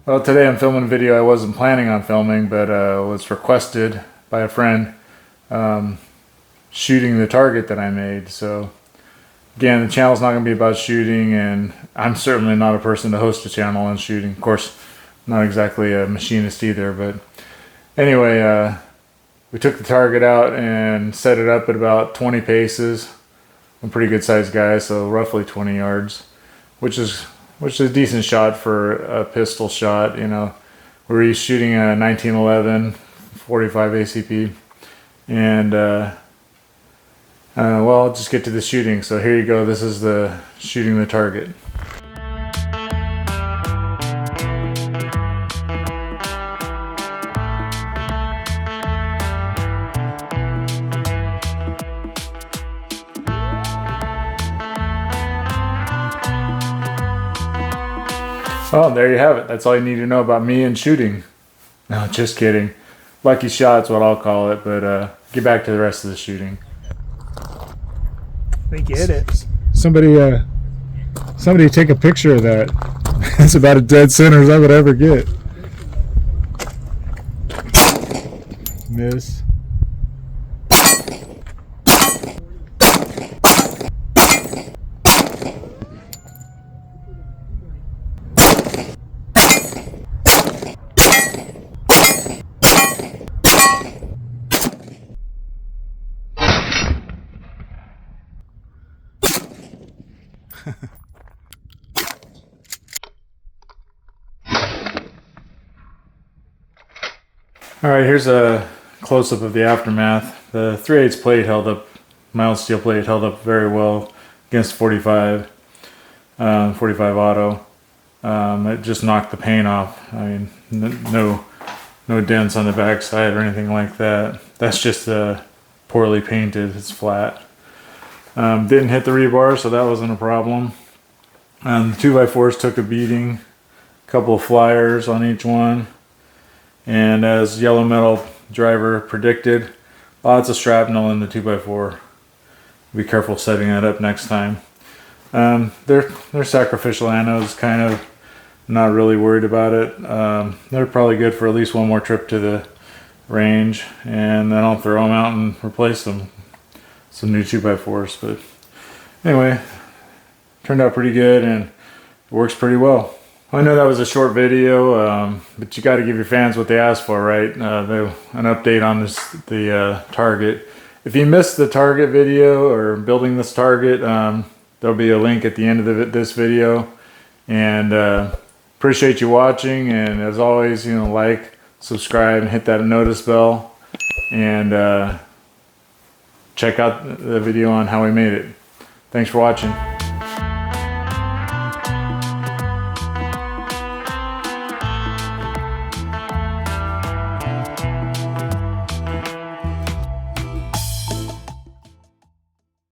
Well, today I'm filming a video I wasn't planning on filming, but was requested by a friend shooting the target that I made. So again, the channel's not going to be about shooting, and I'm certainly not a person to host a channel on shooting. Of course, I'm not exactly a machinist either, but anyway, we took the target out and set it up at about 20 paces. I'm a pretty good sized guy, so roughly 20 yards, which is a decent shot for a pistol shot. You know, we were shooting a 1911 45 ACP, and well, I'll just get to the shooting. So here you go. This is the shooting the target. Oh, there you have it. That's all you need to know about me and shooting. No, just kidding. Lucky shot's what I'll call it, but get back to the rest of the shooting. They get it. Somebody take a picture of that. That's about as dead center as I would ever get. Miss. Alright, here's a close-up of the aftermath. The 3/8 plate held up, mild steel plate held up very well against 45 auto. It just knocked the paint off. I mean, no dents on the backside or anything like that. That's just poorly painted. It's flat. Didn't hit the rebar, so that wasn't a problem. The 2x4s took a beating, a couple of flyers on each one, and as Yellow Metal Driver predicted, lots of shrapnel in the 2x4. Be careful setting that up next time. They're sacrificial anodes, kind of. Not really worried about it. They're probably good for at least one more trip to the range, and then I'll throw them out and replace them. Some new 2x4s, but anyway, turned out pretty good and it works pretty well. I know that was a short video, but you got to give your fans what they asked for, right? An update on the target. If you missed the target video or building this target, there'll be a link at the end of this video. And appreciate you watching, and as always, you know, like, subscribe, and hit that notice bell, and check out the video on how we made it. Thanks for watching.